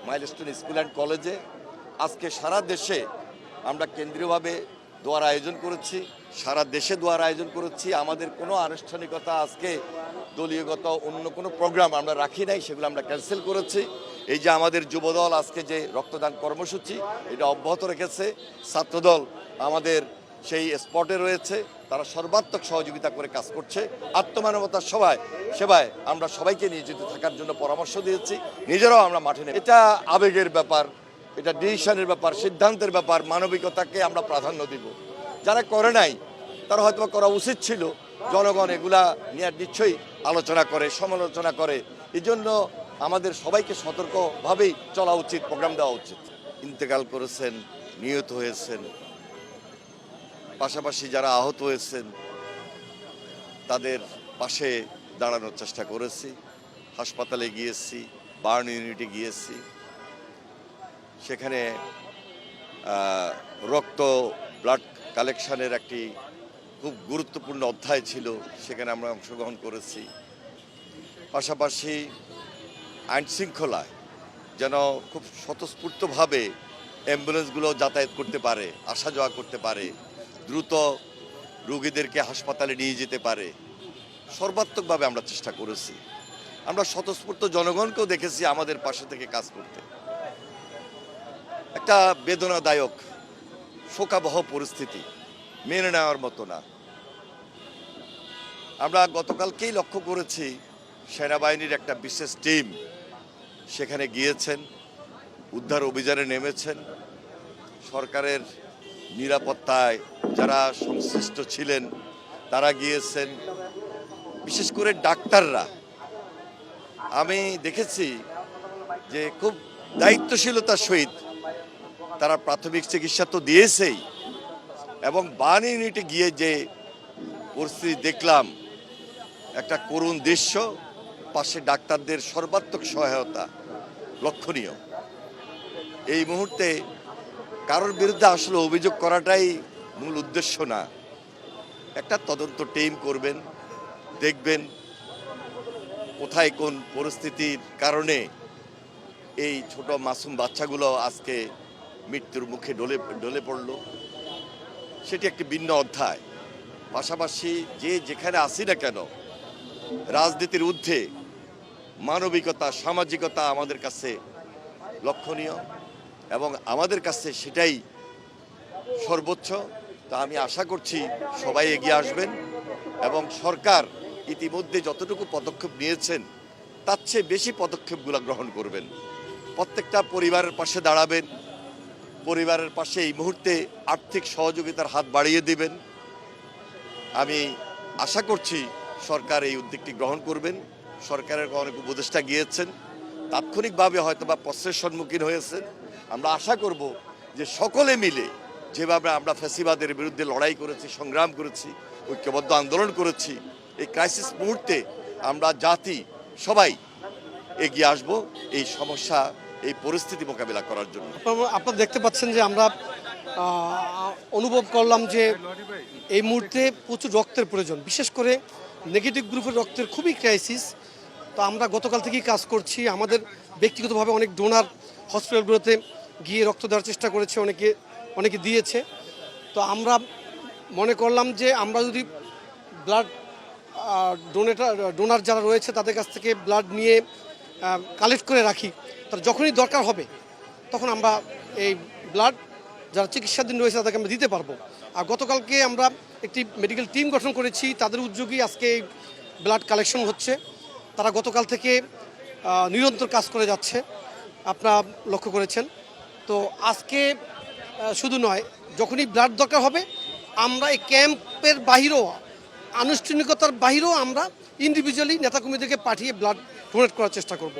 Milestone school and কলেজে আজকে সারা দেশে আমরা কেন্দ্রীয়ভাবে দোয়ার আয়োজন করেছি, সারা দেশে দোয়ার আয়োজন করেছি। আমাদের কোনো আনুষ্ঠানিকতা আজকে দলীয়গত অন্য কোনো প্রোগ্রাম আমরা রাখি নাই, সেগুলো আমরা ক্যান্সেল করেছি। এই যে আমাদের যুবদল আজকে যে রক্তদান কর্মসূচি এটা অব্যাহত রেখেছে, ছাত্রদল আমাদের সেই স্পটে রয়েছে, তারা সর্বাত্মক সহযোগিতা করে কাজ করছে। আত্মমানবতার সেবায় আমরা সবাইকে নিয়োজিত থাকার জন্য পরামর্শ দিয়েছি, নিজেরাও আমরা মাঠে নেই। এটা আবেগের ব্যাপার, এটা ডিসিশনের ব্যাপার, সিদ্ধান্তের ব্যাপার। মানবিকতাকে আমরা প্রাধান্য দিব। যারা করে নাই তারা হয়তো করা উচিত ছিল। জনগণ এগুলা নিয়ে নিশ্চয়ই আলোচনা করে, সমালোচনা করে। এই জন্য আমাদের সবাইকে সতর্কভাবেই চলা উচিত, প্রোগ্রাম দেওয়া উচিত। ইন্তেকাল করেছেন, নিহত হয়েছেন, পাশাপাশি যারা আহত হয়েছেন তাদের পাশে দাঁড়ানোর চেষ্টা করেছি। হাসপাতালে গিয়েছি, বার্ন ইউনিটে গিয়েছি, সেখানে রক্ত ব্লাড কালেকশনের একটি খুব গুরুত্বপূর্ণ অধ্যায় ছিল, সেখানে আমরা অংশগ্রহণ করেছি। পাশাপাশি আইনশৃঙ্খলায় যেন খুব স্বতঃস্ফূর্তভাবে অ্যাম্বুলেন্সগুলো যাতায়াত করতে পারে, আসা যাওয়া করতে পারে, দ্রুত রোগীদেরকে হাসপাতালে নিয়ে যেতে পারে, সর্বাত্মকভাবে আমরা চেষ্টা করেছি। আমরা স্বতঃস্ফূর্ত জনগণকেও দেখেছি আমাদের পাশে থেকে কাজ করতে। একটা বেদনাদায়ক শোকাবহ পরিস্থিতি, মেনে নেওয়ার মতো না। আমরা গতকালকেই লক্ষ্য করেছি সেনাবাহিনীর একটা বিশেষ টিম সেখানে গিয়েছেন, উদ্ধার অভিযানে নেমেছেন। সরকারের নিরাপত্তায় যারা সংশ্লিষ্ট ছিলেন তারা গিয়েছেন, বিশেষ করে ডাক্তাররা। আমি দেখেছি যে খুব দায়িত্বশীলতার সহিত তারা প্রাথমিক চিকিৎসা তো দিয়েছেই, এবং বার্ন ইউনিটে গিয়ে যে পরিস্থিতি দেখলাম, একটা করুণ দৃশ্য, পাশে ডাক্তারদের সর্বাত্মক সহায়তা লক্ষণীয়। এই মুহূর্তে কারোর বিরুদ্ধে আসলে অভিযোগ করাটাই মূল উদ্দেশ্য না। একটা তদন্ত টিম করবেন, দেখবেন কোথায় কোন পরিস্থিতির কারণে এই ছোট মাসুম বাচ্চাগুলো আজকে মৃত্যুর মুখে ঢলে পড়ল, সেটি একটি ভিন্ন অধ্যায়। পাশাপাশি যে যেখানে আসি না কেন, রাজনীতির ঊর্ধ্বে মানবিকতা, সামাজিকতা আমাদের কাছে লক্ষণীয়, এবং আমাদের কাছে সেটাই সর্বোচ্চ। তা আমি আশা করছি সবাই এগিয়ে আসবেন, এবং সরকার ইতিমধ্যে যতটুকু পদক্ষেপ নিয়েছেন তার চেয়ে বেশি পদক্ষেপগুলো গ্রহণ করবেন। প্রত্যেকটা পরিবারের পাশে দাঁড়াবেন, পরিবারের পাশে এই মুহূর্তে আর্থিক সহযোগিতার হাত বাড়িয়ে দিবেন। আমি আশা করছি সরকার এই উদ্যোগটি গ্রহণ করবেন। সরকারের অনেক উপদেষ্টা গিয়েছেন, তাৎক্ষণিকভাবে হয়তো বা প্রশ্নের সম্মুখীন হয়েছেন। আমরা আশা করব যে সকলে মিলে যেভাবে আমরা ফ্যাসিবাদের বিরুদ্ধে লড়াই করেছি, সংগ্রাম করেছি, ঐক্যবদ্ধ আন্দোলন করেছি, এই ক্রাইসিস মুহূর্তে আমরা জাতি সবাই এগিয়ে আসব এই সমস্যা, এই পরিস্থিতি মোকাবিলা করার জন্য। আপনারা দেখতে পাচ্ছেন যে আমরা অনুভব করলাম যে এই মুহূর্তে প্রচুর রক্তের প্রয়োজন, বিশেষ করে নেগেটিভ গ্রুপের রক্তের খুবই ক্রাইসিস। তো আমরা গতকাল থেকেই কাজ করছি। আমাদের ব্যক্তিগতভাবে অনেক ডোনার হসপিটালগুলোতে গিয়ে রক্ত দেওয়ার চেষ্টা করেছে, অনেকে দিয়েছে। তো আমরা মনে করলাম যে আমরা যদি ব্লাড ডোনার যারা রয়েছে তাদের কাছ থেকে ব্লাড নিয়ে কালেক্ট করে রাখি, তার যখনই দরকার হবে তখন আমরা এই ব্লাড যারা চিকিৎসাধীন রয়েছে তাদেরকে আমরা দিতে পারবো। আর গতকালকে আমরা একটি মেডিকেল টিম গঠন করেছি, তাদের উদ্যোগেই আজকে এই ব্লাড কালেকশন হচ্ছে। তারা গতকাল থেকে নিরন্তর কাজ করে যাচ্ছে, আপনারা লক্ষ্য করেছেন। তো আজকে শুধু নয়, যখনই ব্লাড দরকার হবে আমরা এই ক্যাম্পের বাহিরেও, আনুষ্ঠানিকতার বাহিরেও আমরা ইন্ডিভিজুয়ালি নেতাকর্মীদেরকে পাঠিয়ে ব্লাড ডোনেট করার চেষ্টা করব।